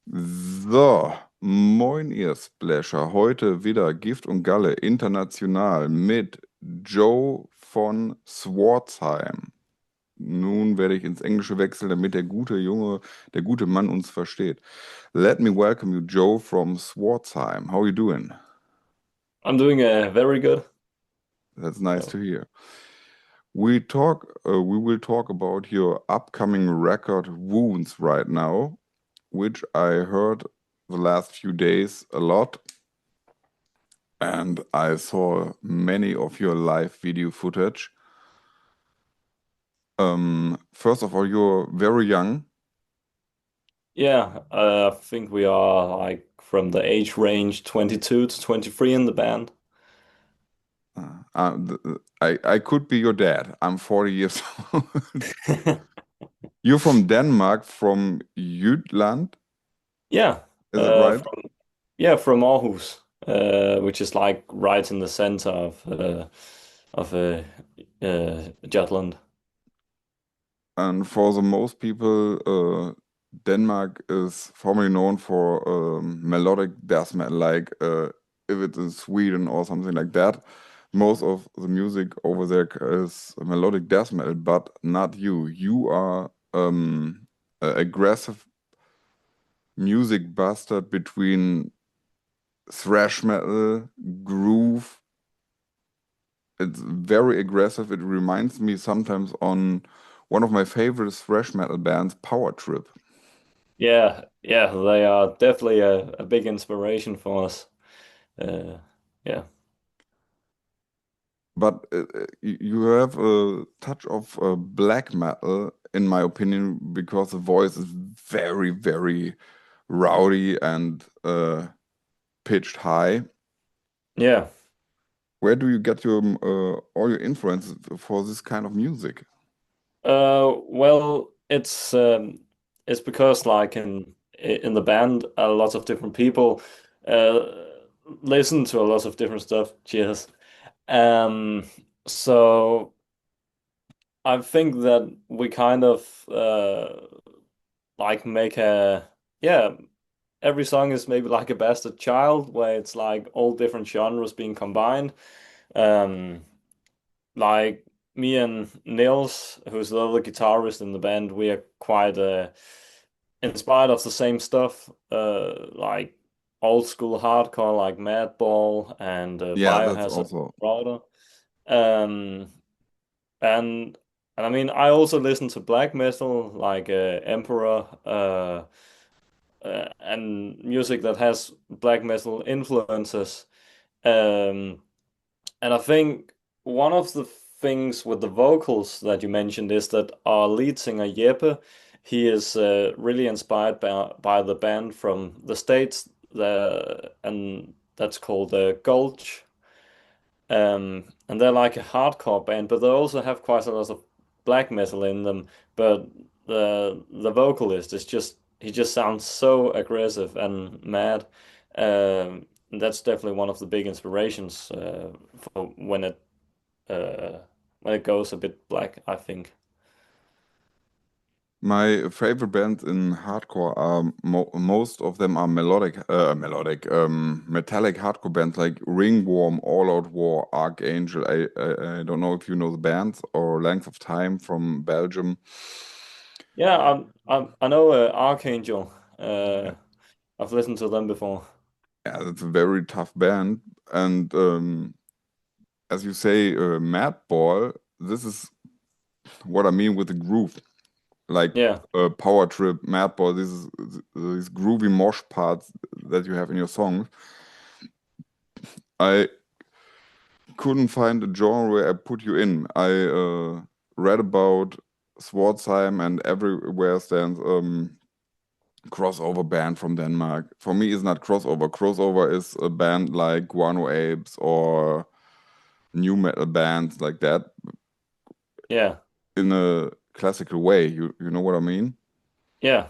So, moin ihr Splasher. Heute wieder Gift und Galle international mit Joe von Swartzheim. Nun werde ich ins Englische wechseln, damit der gute Junge, der gute Mann uns versteht. Let me welcome you, Joe from Swartzheim. How you doing? I'm doing very good. That's nice So, to hear. We will talk about your upcoming record Wounds right now, which I heard the last few days a lot. And I saw many of your live video footage. First of all, you're very young. yeah, I think we are like from the age range 22 to 23 in the band. I could be your dad. I'm 40 years old. You're from Denmark, from Jutland, Yeah, is it right? from from Aarhus, which is like right in the center of Jutland. And for the most people, Denmark is formerly known for melodic death metal, like if it's in Sweden or something like that. Most of the music over there is melodic death metal, but not you. You are a aggressive music bastard between thrash metal, groove. It's very aggressive. It reminds me sometimes on one of my favorite thrash metal bands, Power Trip. Yeah, they are definitely a big inspiration for us. Uh, yeah, But you have a touch of black metal, in my opinion, because the voice is very, very rowdy and pitched high. yeah. Where do you get your all your influences for this kind of music? Well, it's because like in the band, a lot of different people uh listen to a lot of different stuff. Cheers. Um, so I think that we kind of like make a yeah. Every song is maybe like a bastard child, where it's like all different genres being combined. Um, like me and Nils, who's the other guitarist in the band, we are quite inspired of the same stuff, like old school hardcore, like Madball and Yeah, that's Biohazard also Router. Um, and and I mean, I also listen to black metal, like Emperor, and music that has black metal influences. Um, and I think one of the things with the vocals that you mentioned is that our lead singer Jeppe, he is really inspired by the band from the States, and that's called Gulch. And they're like a hardcore band, but they also have quite a lot of black metal in them. But the vocalist is just he just sounds so aggressive and mad. That's definitely one of the big inspirations for uh, when it goes a bit black, I think. my favorite bands in hardcore are most of them are metallic hardcore bands like Ringworm, All Out War, Archangel. I don't know if you know the bands or Length of Time from Belgium. Yeah, I know Archangel. Yeah, I've listened to them before. yeah, that's a very tough band. And as you say, Madball, this is what I mean with the groove. Like Yeah, Power Trip, Madball, these groovy mosh parts that you have in your songs. I couldn't find a genre where I put you in. I read about Swartzheim and everywhere stands crossover band from Denmark. For me, it's not crossover. Crossover is a band like Guano Apes or new metal bands like that yeah, in a classical way. You know what I mean? yeah.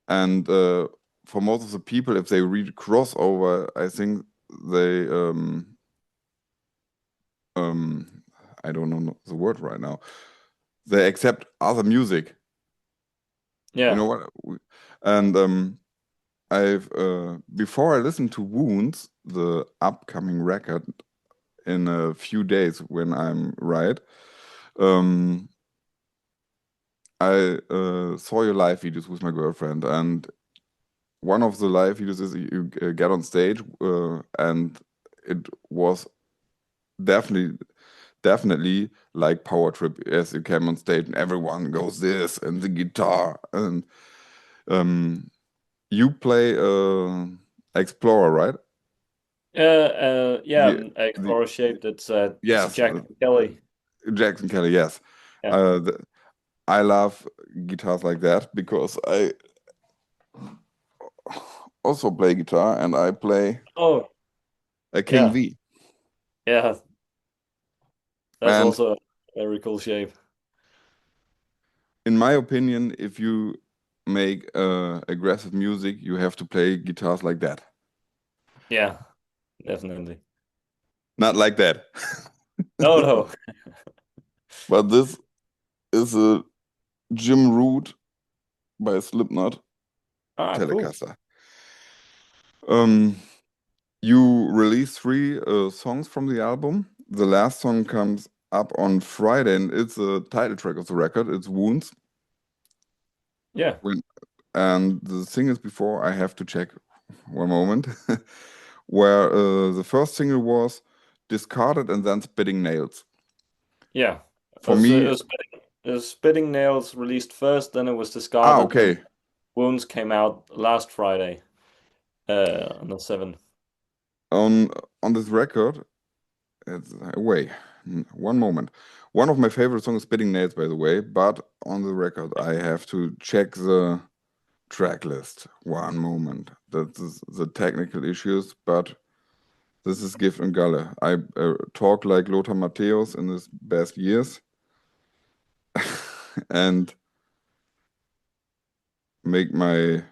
And for most of the people, if they read crossover, I think they um I don't know the word right now. They accept other music. You Yeah. know what? And I've before I listened to Wounds, the upcoming record in a few days when I'm right, um, I saw your live videos with my girlfriend, and one of the live videos is you get on stage, and it was definitely definitely like Power Trip as you came on stage and everyone goes this and the guitar and um you play Explorer, right? Yeah, The the Explorer shaped. It's a yes, Jackson Kelly. Jackson Kelly, yes. Yeah. Uh the, I love guitars like that because I also play guitar and I play Oh, a King yeah, V. yeah. That's And also a very cool shape. in my opinion, if you make aggressive music, you have to play guitars like that. Yeah, definitely. Not like that. No, no. But this is a Jim Root by Slipknot Ah, cool. Telecaster. Um, you released three songs from the album. The last song comes up on Friday, and it's a title track of the record. It's Wounds. Yeah, When, and the thing is, before I have to check one moment, where the first single was Discarded and then Spitting Nails. yeah. For me, Spitting Nails released first, then it was discarded, and okay. Wounds came out last Friday, on the 7th. On on this record, it's wait, one moment. One of my favorite songs is Spitting Nails, by the way, but on the record, I have to check the track list. One moment. That is the technical issues, but this is Gift and Galle. I talk like Lothar Matthäus in his best years and make my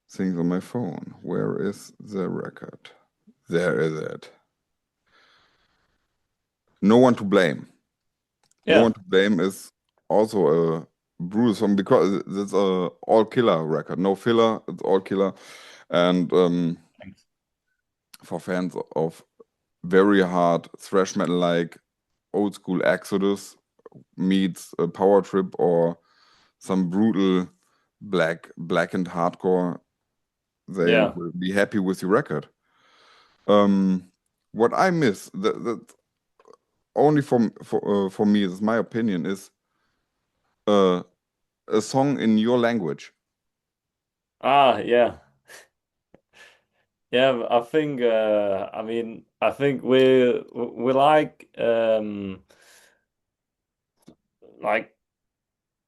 things on my phone. Where is the record? There is it. No One to Blame. No Yeah, One to Blame is also a brutal song because it's a all killer record. No filler, it's all killer. And for fans of very hard thrash metal like old school Exodus meets a Power Trip or some brutal blackened hardcore, they yeah, will be happy with the record. Um, what I miss that only for me, is my opinion, is uh, a song in your language. yeah, yeah. I think, I mean, I think we like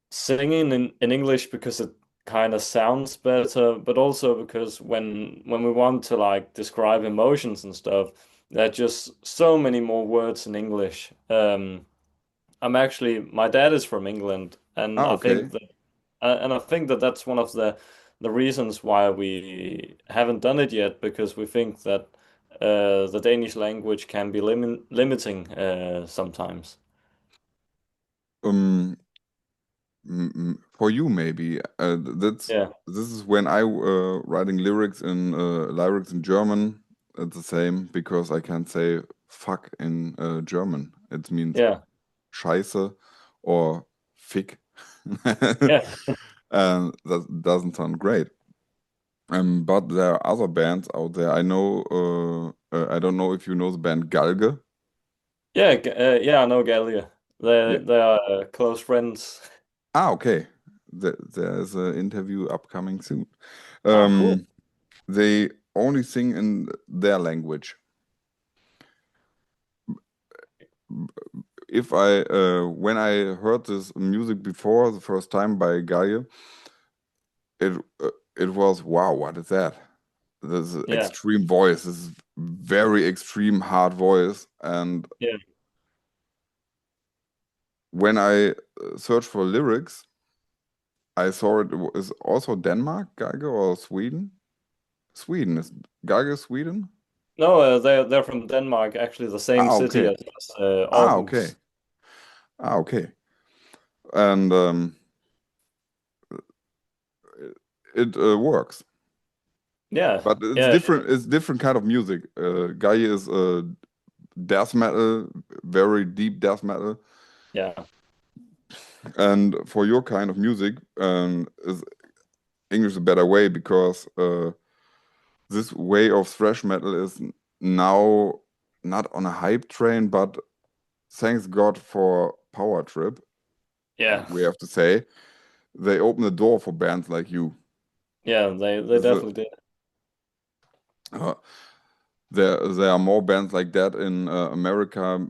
singing in English because it kind of sounds better, but also because when we want to like describe emotions and stuff, there are just so many more words in English. My dad is from England, and Ah, okay. I think that that's one of the reasons why we haven't done it yet, because we think that the Danish language can be limiting sometimes. Um, for you maybe that's Yeah, this is when I writing lyrics in German. It's the same because I can say fuck in German. It means yeah, Scheiße or Fick. yeah, And that doesn't sound great. But there are other bands out there. I know. I don't know if you know the band Galge. yeah, yeah. I know Galia. Yeah. They are close friends. Ah, okay. There's an interview upcoming soon. Ah, cool. Um, they only sing in their language. If I when I heard this music before the first time by Gaia, it was wow, what is that? This is Yeah, extreme voice, this is very extreme hard voice. And yeah. when I searched for lyrics, I saw it is also Denmark, Gaia, or Sweden. Sweden is Gaia Sweden? No, they're from Denmark, actually the same Ah, city okay. as Ah, okay. Aarhus. Ah, okay. And it works. Yeah, But it's yeah, different. It's different kind of music. Guy is death metal, very deep death metal, yeah, and for your kind of music, is English a better way because this way of thrash metal is now not on a hype train, but thanks God for Power Trip, yeah, we have to say, they open the door for bands like you. yeah. They The, definitely did. uh, there are more bands like that in America.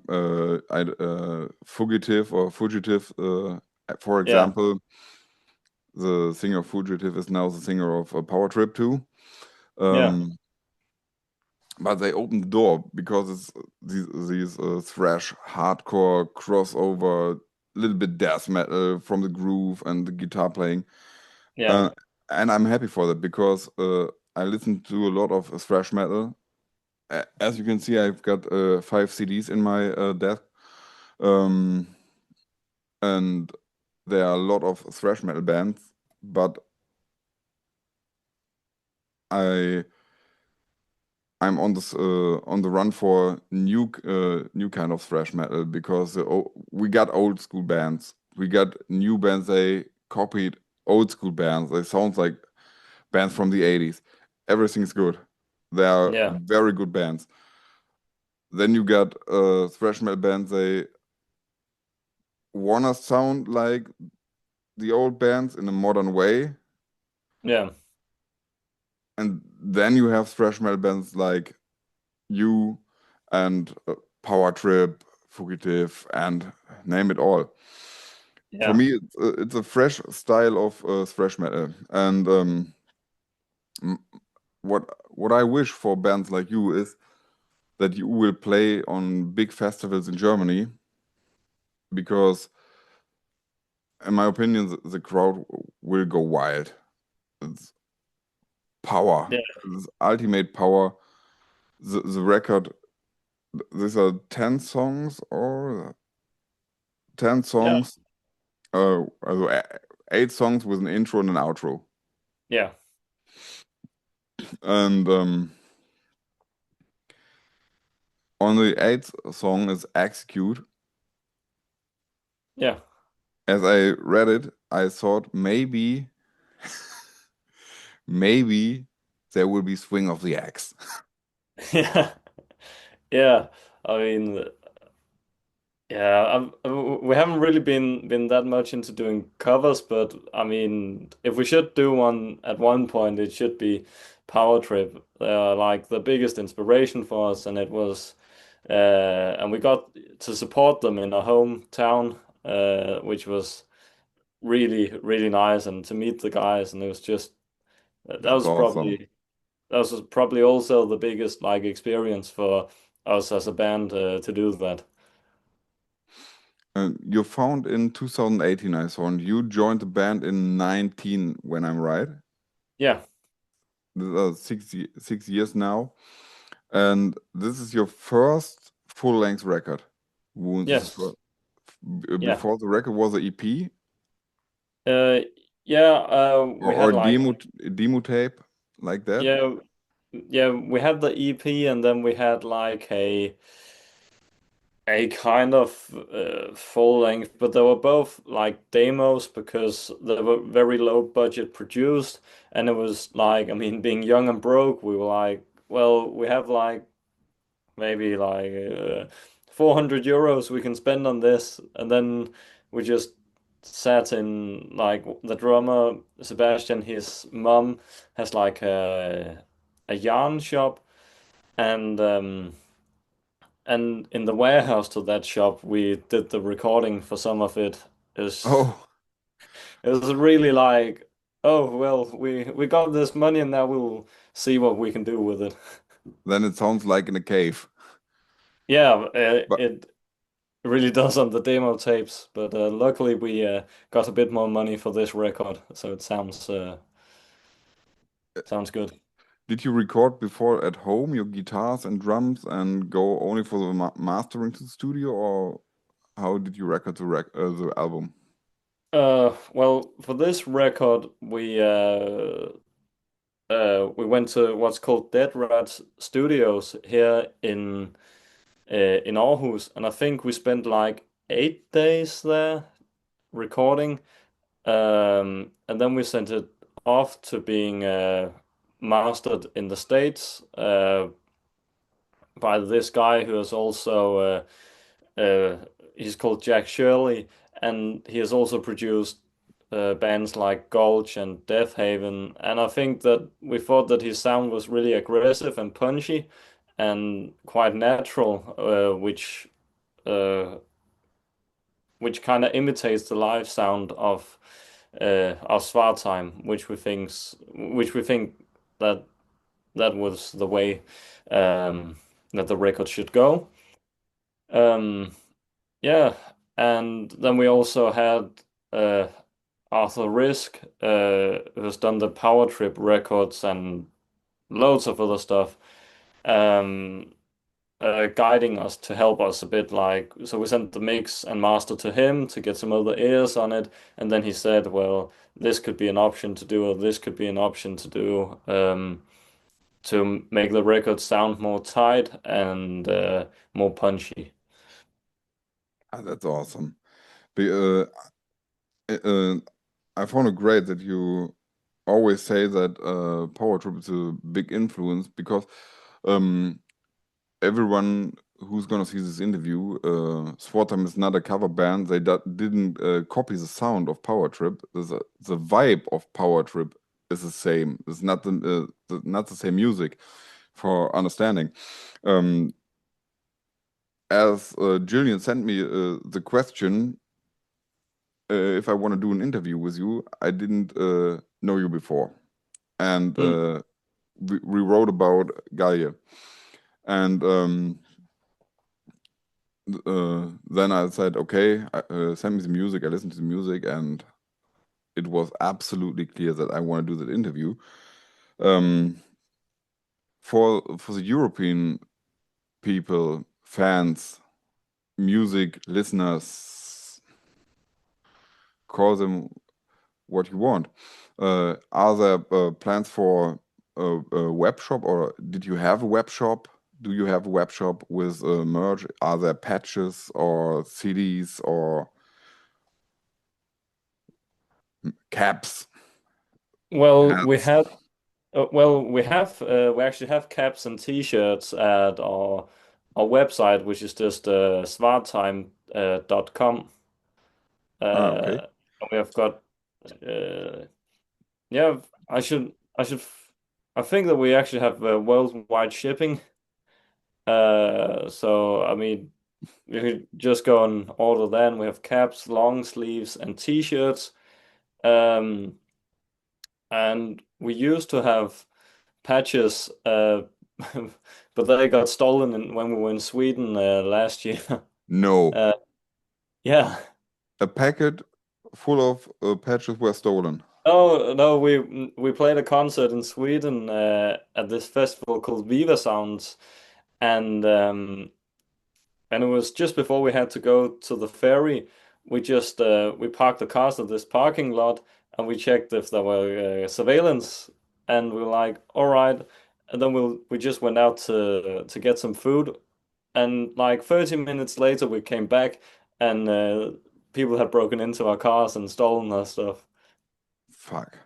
Fugitive, for Yeah, example, the singer of Fugitive is now the singer of Power Trip too. yeah, Um, but they opened the door because it's these thrash, hardcore crossover, little bit death metal from the groove and the guitar playing. yeah, Uh, and I'm happy for that because I listen to a lot of thrash metal. As you can see, I've got 5 CDs in my desk, um, and there are a lot of thrash metal bands. But I I'm on the run for new kind of thrash metal because we got old school bands, we got new bands. They copied old school bands. They sound like bands from the 80s. Everything's good. They are yeah, very good bands. Then you got thrash metal bands. They wanna sound like the old bands in a modern way, yeah, and then you have thrash metal bands like you and Power Trip, Fugitive, and name it all. For yeah, me, it's a fresh style of thrash metal, and m- what I wish for bands like you is that you will play on big festivals in Germany because, in my opinion, the crowd will go wild. It's power, yeah, it's ultimate power. The record, these are 10 songs or 10 yeah, songs, also 8 songs with an intro and an outro. yeah, And on the eighth song is Execute. yeah, As I read it, I thought maybe there will be Swing of the Axe. yeah, yeah. I mean, yeah, we haven't really been that much into doing covers, but I mean, if we should do one at one point, it should be Power Trip. Like the biggest inspiration for us, and it was, and we got to support them in our hometown, which was really nice, and to meet the guys, and it was just That's awesome. that was probably also the biggest like experience for us as a band to do that. You found in 2018, I saw, and you joined the band in 19, when I'm right. Yeah. This is 6 years now. And this is your first full-length record. Wounds is Yes. Yeah. before the record was a EP Uh, yeah, we or had like demo tape like that. yeah, yeah, we had the EP and then we had like a kind of full length, but they were both like demos because they were very low budget produced, and it was like, I mean, being young and broke, we were like, well, we have like maybe like 400 euros we can spend on this, and then we just sat in like the drummer Sebastian, his mom has like a yarn shop, and in the warehouse to that shop we did the recording for some of it. Oh, It was really like, oh well, we got this money and now we'll see what we can do with it. then it sounds like in a cave. Yeah, But it really does on the demo tapes, but luckily we got a bit more money for this record, so it sounds good. did you record before at home your guitars and drums and go only for the mastering to the studio, or how did you record the album? Well, for this record, we went to what's called Dead Rat Studios here in Aarhus, and I think we spent like 8 days there recording. And then we sent it off to being mastered in the States by this guy who is also he's called Jack Shirley, and he has also produced bands like Gulch and Death Haven. And I think that we thought that his sound was really aggressive and punchy and quite natural, uh, which kind of imitates the live sound of Swartzheim, which we think that that was the way um, that the record should go. Um, yeah, and then we also had uh, Arthur Risk, who's done the Power Trip records and loads of other stuff. Um, Guiding us to help us a bit. Like, so we sent the mix and master to him to get some other ears on it, and then he said, "Well, this could be an option to do, or this could be an option to do, to make the record sound more tight and more punchy." Ah, that's awesome. Be, uh, I found it great that you always say that Power Trip is a big influence because um, everyone who's gonna see this interview, Swartam is not a cover band. They didn't copy the sound of Power Trip. The vibe of Power Trip is the same. It's not not the same music for understanding. Um, as Jillian sent me the question if I want to do an interview with you, I didn't know you before, and Mm. we wrote about Gaia, and then I said, okay, send me the music. I listened to the music, and it was absolutely clear that I want to do that interview. Um, for the European people, fans, music listeners, call them what you want. Are there plans for a web shop, or did you have a web shop? Do you have a web shop with merch? Are there patches or CDs or caps, Well, hats? we actually have caps and t-shirts at our website, which is just svartime.com. Ah, okay. And we have got uh, yeah, I think that we actually have worldwide shipping. So I mean, you could just go and order then. We have caps, long sleeves, and t-shirts. Um, and we used to have patches, but they got stolen when we were in Sweden last year. No, Uh, yeah. a packet full of patches were stolen. No, no, we played a concert in Sweden at this festival called Viva Sounds, and it was just before we had to go to the ferry. We parked the cars at this parking lot, and we checked if there were surveillance, and we were like, all right. And then we just went out to get some food, and like 30 minutes later we came back, and people had broken into our cars and stolen our stuff. Fuck.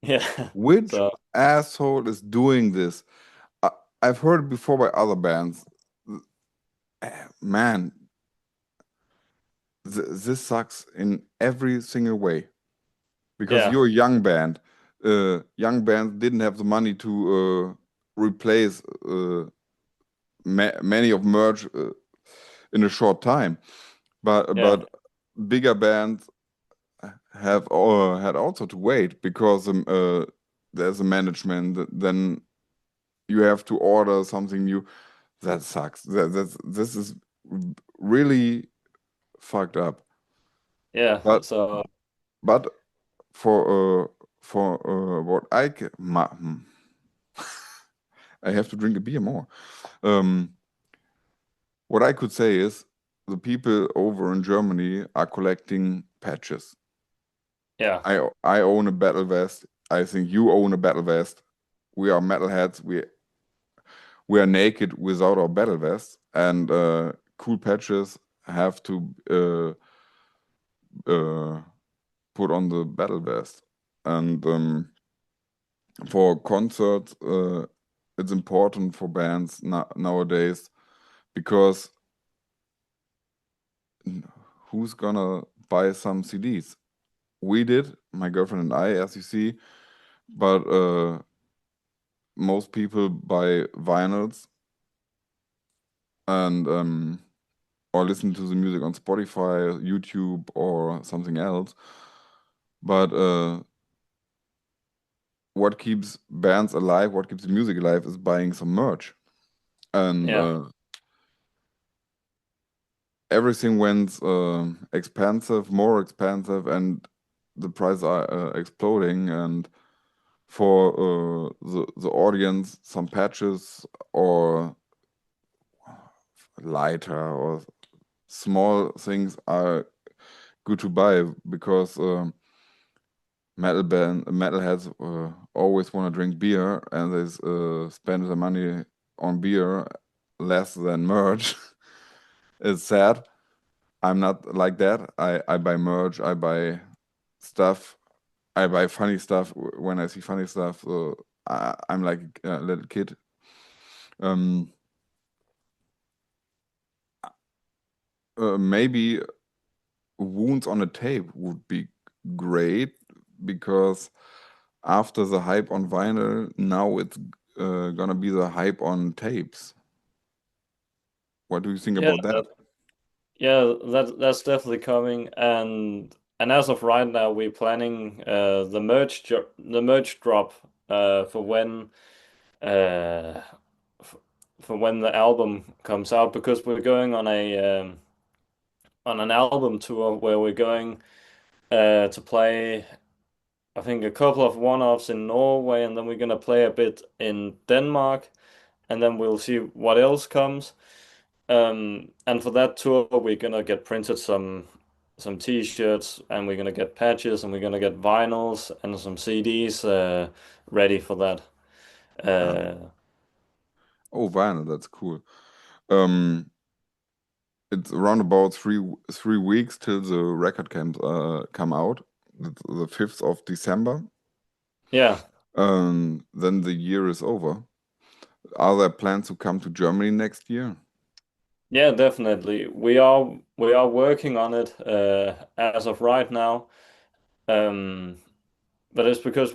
Yeah. Which So asshole is doing this? I, I've heard it before by other bands. Man, this sucks in every single way because yeah, you're a young band. Young bands didn't have the money to replace many of merge in a short time, yeah, but bigger bands have had also to wait because there's a management. Then you have to order something new. That sucks. This is really fucked up. yeah. But So but for what I have to drink a beer more. Um, what I could say is the people over in Germany are collecting patches. Yeah, I own a battle vest. I think you own a battle vest. We are metalheads. We are naked without our battle vests, and cool patches have to uh, put on the battle vest. And for concerts, it's important for bands nowadays because who's gonna buy some CDs? We did, my girlfriend and I, as you see, but most people buy vinyls and or listen to the music on Spotify, YouTube, or something else. But what keeps bands alive, what keeps the music alive, is buying some merch. And yeah, everything went expensive, more expensive, and the prices are exploding. And for the audience, some patches or lighter or small things are good to buy because metalheads always want to drink beer and they spend the money on beer less than merch. It's sad. I'm not like that. I buy merch, I buy stuff, I buy funny stuff when I see funny stuff. So I'm like a little kid. Um, maybe wounds on a tape would be great because after the hype on vinyl, now it's gonna be the hype on tapes. What do you think yeah. about that? That's definitely coming, and as of right now, we're planning the merch drop for uh f for when the album comes out because we're going on an album tour where we're going to play I think a couple of one-offs in Norway, and then we're gonna play a bit in Denmark, and then we'll see what else comes. And for that tour, we're gonna get printed some t-shirts, and we're gonna get patches, and we're gonna get vinyls and some CDs ready for that. Uh, Uh, oh, vinyl, that's cool. Um, it's around about three weeks till the record can come out, the 5th of December. yeah, Then the year is over. Are there plans to come to Germany next year? yeah, definitely. We are working on it as of right now. Um, but it's because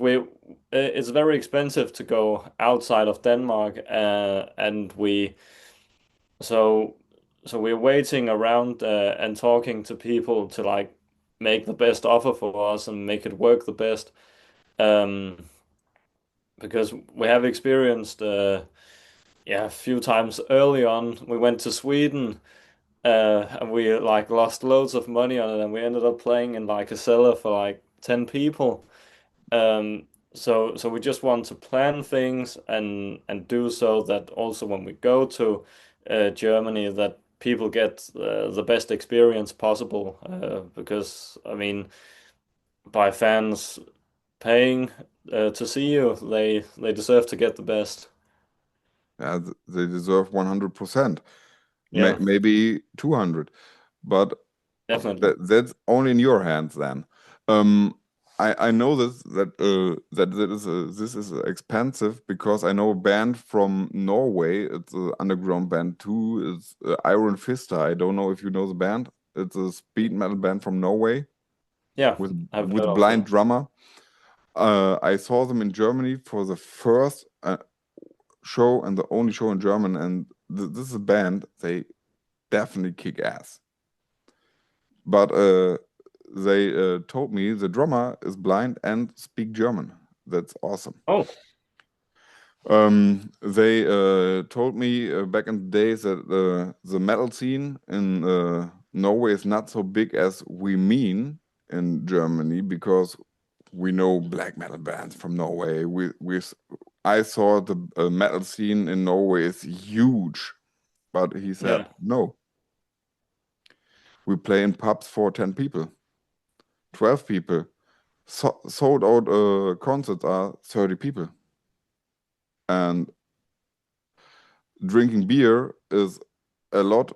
it's very expensive to go outside of Denmark, and so so we're waiting around and talking to people to like make the best offer for us and make it work the best. Um, because we have experienced yeah, a few times early on we went to Sweden and we like lost loads of money on it, and we ended up playing in like a cellar for like 10 people. Um, so we just want to plan things and do so that also when we go to Germany, that people get the best experience possible. Because I mean, by fans paying to see you, they deserve to get the best. Yeah, they deserve 100%, Yeah, maybe 200, but definitely. that's only in your hands then. Um, I know this is expensive because I know a band from Norway. It's an underground band too. It's Iron Fista. I don't know if you know the band. It's a speed metal band from Norway Yeah, I've with heard a of blind them. drummer. I saw them in Germany for the first show and the only show in German, and this is a band. They definitely kick ass. But they told me the drummer is blind and speak German. That's awesome. Oh, They told me back in the days that the metal scene in Norway is not so big as we mean in Germany because we know black metal bands from Norway. I saw the metal scene in Norway is huge, but he said yeah. no. We play in pubs for 10 people, 12 people. sold out concerts are 30 people, and drinking beer is a lot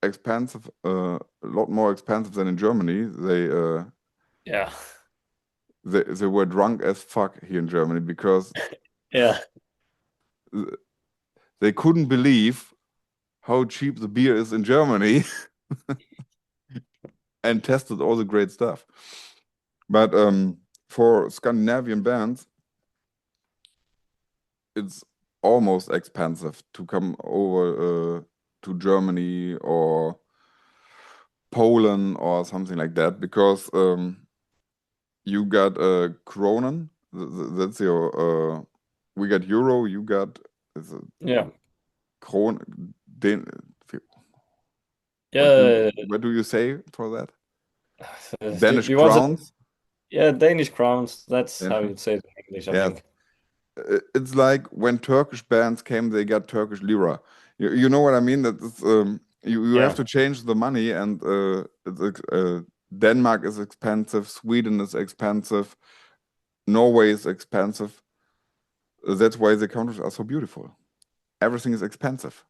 expensive, a lot more expensive than in Germany. Yeah. They were drunk as fuck here in Germany because Yeah. they couldn't believe how cheap the beer is in Germany and tested all the great stuff. But for Scandinavian bands, it's almost expensive to come over to Germany or Poland or something like that because you got Kronen. That's your. We got euro. You got is it Yeah. Kron. Den, Yeah. what do you say for that? You, Danish you want to, crowns. yeah, Danish crowns. That's Danish how crowns. you'd say it in English, I Yes. think. It's like when Turkish bands came, they got Turkish lira. You know what I mean? That it's, you have Yeah. to change the money, and Denmark is expensive, Sweden is expensive, Norway is expensive. That's why the countries are so beautiful. Everything is expensive.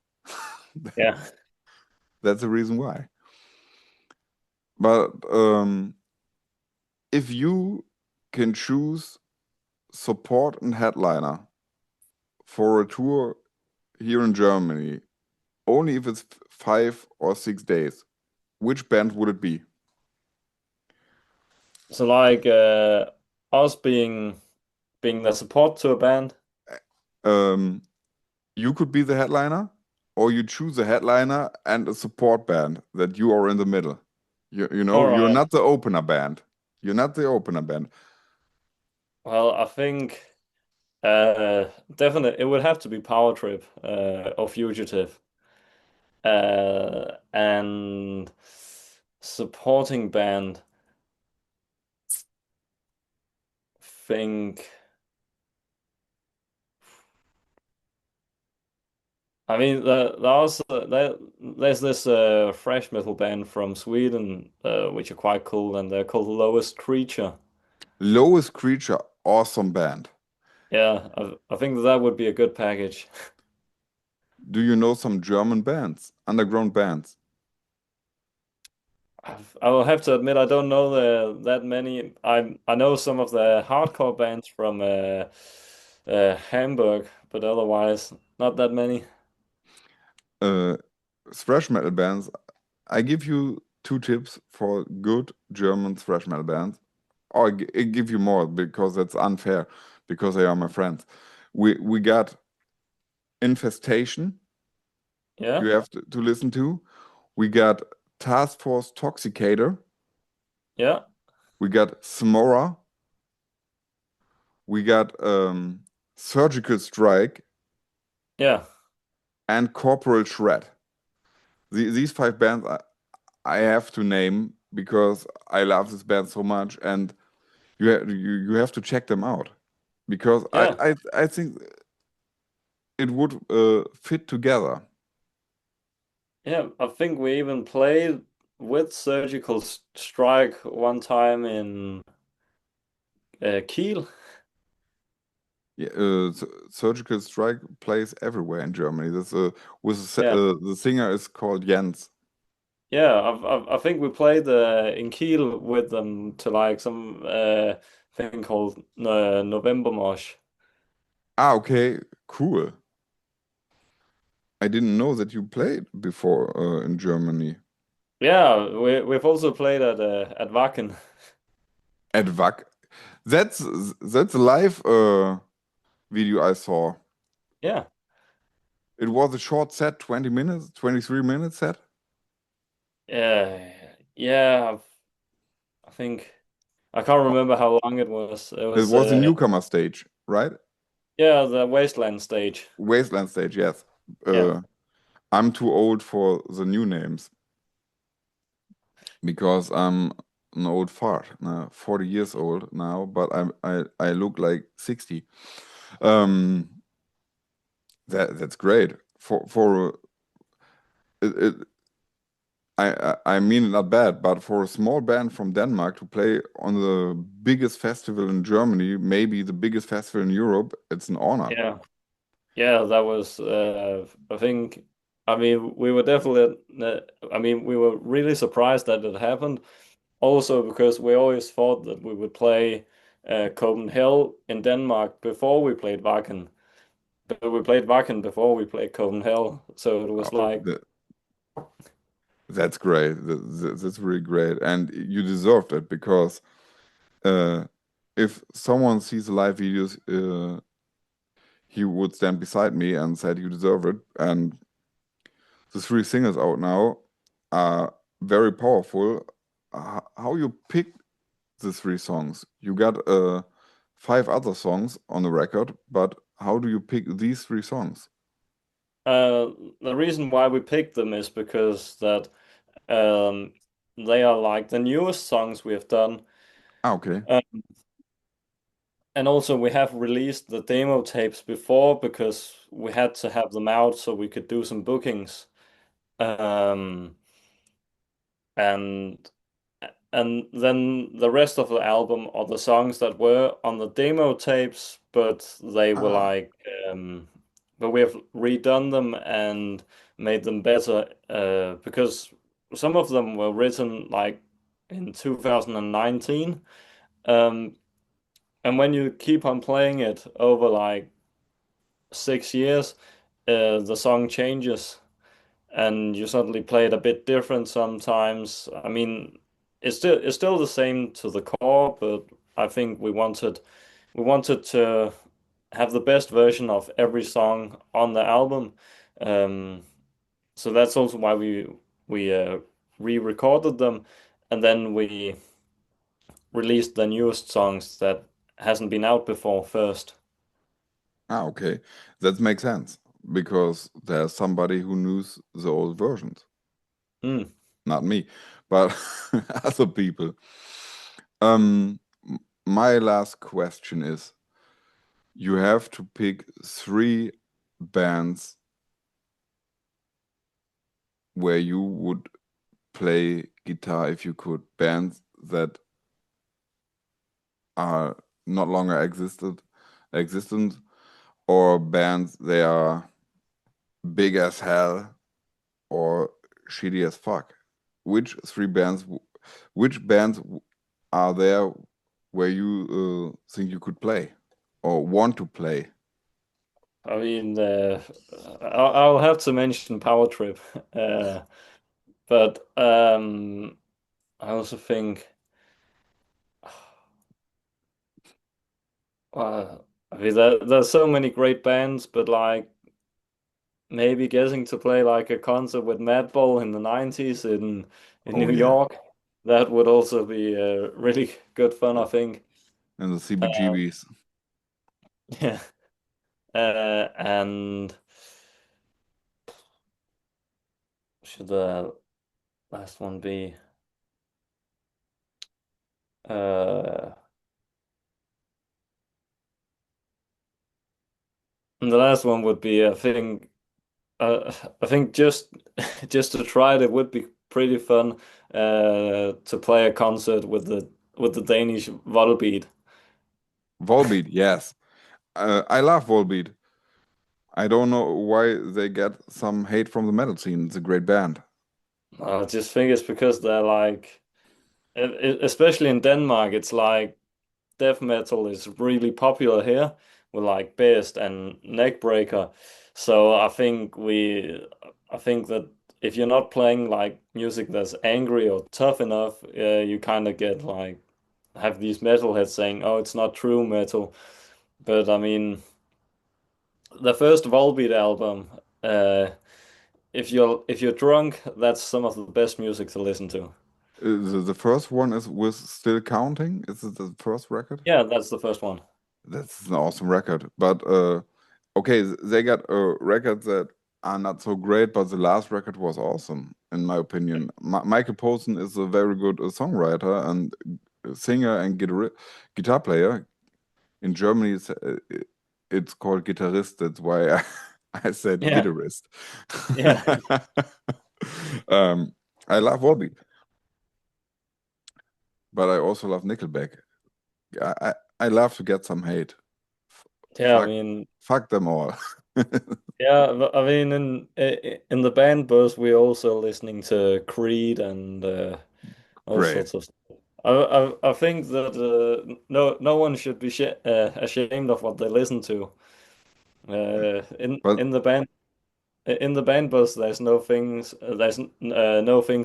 Yeah. That's the reason why. But if you can choose support and headliner for a tour here in Germany, only if it's 5 or 6 days, which band would it be? So like us being the support to a band. Um, you could be the headliner, or you choose a headliner and a support band that you are in the middle. You know, All you're right. not the opener band. You're not the opener band. Well, I think definitely it would have to be Power Trip or Fugitive. And supporting band, think I mean there's this thrash metal band from Sweden which are quite cool and they're called Lowest Creature. Lowest Creature, awesome band. Yeah, I think that would be a good package. Do you know some German bands, underground bands? I will have to admit I don't know that many. I know some of the hardcore bands from Hamburg, but otherwise not that many. Uh, thrash metal bands. I give you two tips for good German thrash metal bands. Or I give you more because that's unfair because they are my friends. We got Infestation. Yeah, You have to listen to. We got Task Force Toxicator. yeah, We got Smora. We got Surgical Strike yeah, and Corporal Shred. These five bands I have to name because I love this band so much, and you have to check them out because yeah, I think it would fit together. yeah. I think we even played with Surgical Strike one time in Kiel. Yeah, Surgical Strike plays everywhere in Germany. This Yeah, the singer is called Jens. yeah. I think we played in Kiel with them to like some thing called November Mosh. Ah, okay, cool. I didn't know that you played before in Germany Yeah, we've also played at Wacken. at VAC. That's that's a live video I saw. Yeah, It was a short set, 20 minutes, 23 minutes set. yeah, yeah. I think I can't remember how long it was. It It was was a newcomer stage, right? yeah, the Wasteland stage. Wasteland stage, yes. Yeah, I'm too old for the new names because I'm an old fart, 40 years old now, but I look like 60. Um, that's great for it, I mean not bad, but for a small band from Denmark to play on the biggest festival in Germany, maybe the biggest festival in Europe, it's an honor. Yeah. Yeah, that was I think I mean we were definitely I mean we were really surprised that it happened. Also because we always thought that we would play Copenhagen in Denmark before we played Wacken. But we played Wacken before we played Copenhagen. So it was Oh, like that's great. That's really great, and you deserved it because uh, if someone sees the live videos, he would stand beside me and said, "You deserve it." And the three singers out now are very powerful. How you pick the three songs? You got five other songs on the record, but how do you pick these three songs? uh the reason why we picked them is because that um they are like the newest songs we have done. Ah, okay. Uh, And also, we have released the demo tapes before because we had to have them out so we could do some bookings. Um, and and then the rest of the album are the songs that were on the demo tapes, but they were Ah, like, but we have redone them and made them better because some of them were written like in 2019. Um, and when you keep on playing it over like 6 years, the song changes and you suddenly play it a bit different sometimes. I mean, it's still the same to the core, but I think we wanted to have the best version of every song on the album. Um, so that's also why we re-recorded them, and then we released the newest songs that hasn't been out before first. okay. That makes sense because there's somebody who knows the old versions. Hmm. Not me, but other people. My last question is, you have to pick three bands where you would play guitar if you could. Bands that are not longer existent, or bands they are big as hell or shitty as fuck. Which three bands, which bands are there where you think you could play or want to play? I mean, I'll have to mention Power Trip, uh, but I also think, I mean, there's so many great bands, but like maybe getting to play like a concert with Madball in the 90s in Oh New yeah, York, that would also be really good fun, I think. and the Uh, CBGBs. yeah, and should the last one be? Uh, and the last one would be, I think just just to try it, it would be pretty fun to play a concert with the Danish Volbeat. Volbeat, yes. I love Volbeat. I don't know why they get some hate from the metal scene. It's a great band. I just think it's because they're like, especially in Denmark, it's like death metal is really popular here with like Best and Neckbreaker. So I think that if you're not playing like music that's angry or tough enough, you kind of get like have these metalheads saying, "Oh, it's not true metal." But I mean, the first Volbeat album, uh, if you're drunk, that's some of the best music to listen to. The first one is with Still Counting. Is it the first record? Yeah, that's the first one. That's an awesome record. But okay, they got records that are not so great, but the last record was awesome, in my opinion. Michael Poulsen is a very good songwriter and singer and guitar player. In Germany, it's called guitarist. That's why I said Yeah, guitarist. yeah, Um, I love Volbeat, but I also love Nickelback. I love to get some hate. Yeah, I Fuck, mean, fuck them all. yeah, I mean, in the band bus, we're also listening to Creed and all Great. sorts of stuff. I think that no one should be sh ashamed of what they listen to. But In the band bus, there's no things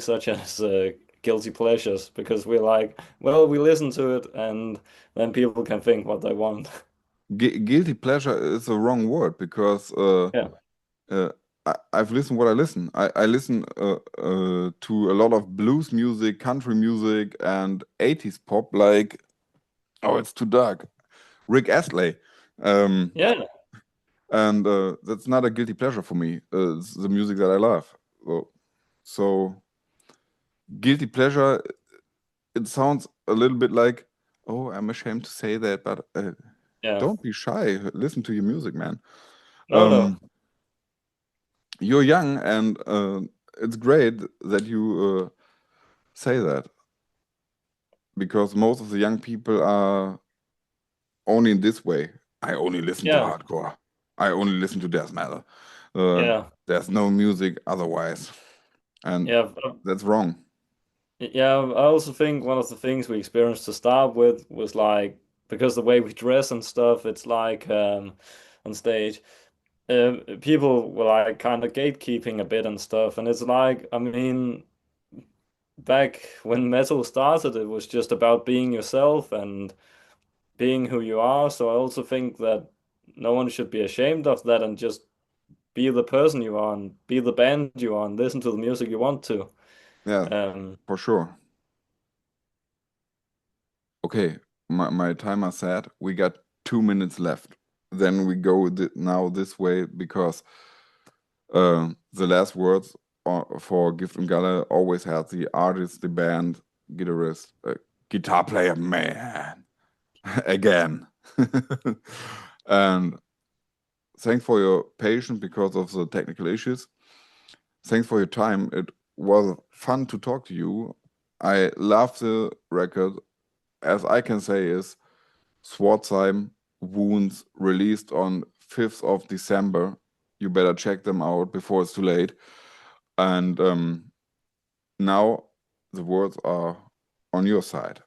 such as guilty pleasures because we're like, well, we listen to it, and then people can think what they want. guilty pleasure is a wrong word because Yeah, uh, I've listened what I listen. I listen to a lot of blues music, country music, and 80s pop. Like, oh, it's too dark. Rick Astley. Um, yeah, and that's not a guilty pleasure for me. It's the music that I love. So guilty pleasure, it sounds a little bit like, oh, I'm ashamed to say that, but yeah. don't be shy. Listen to your music, man. No, no, Um, you're young, and it's great that you say that because most of the young people are only in this way. I only listen to yeah, hardcore. I only listen to death metal. Uh, yeah, there's no music otherwise, and yeah. that's wrong. Yeah, I also think one of the things we experienced to start with was like because the way we dress and stuff, it's like on stage, people were like kind of gatekeeping a bit and stuff, and it's like, I mean, back when metal started, it was just about being yourself and being who you are. So I also think that no one should be ashamed of that and just be the person you are and be the band you are and listen to the music you want to. Yeah, Um, for sure. Okay, my timer said we got 2 minutes left. Then we go now this way because the last words for Gift and Gala always had the artist, the band, guitarist, guitar player, man, again. And thanks for your patience because of the technical issues. Thanks for your time. It was fun to talk to you. I love the record. As I can say, is Swartzheim Wounds released on 5th of December. You better check them out before it's too late. And now the words are on your side.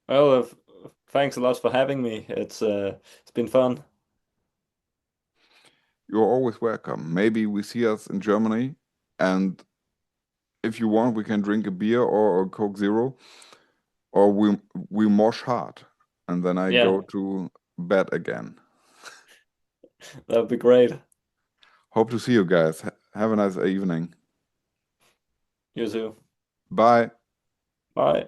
well, thanks a lot for having me. It's been fun. You're always welcome. Maybe we see us in Germany, and if you want, we can drink a beer or a Coke Zero, or we mosh hard, and then I Yeah, go to bed again. that would be great. Hope to see you guys. Have a nice evening. You too. Bye. Bye.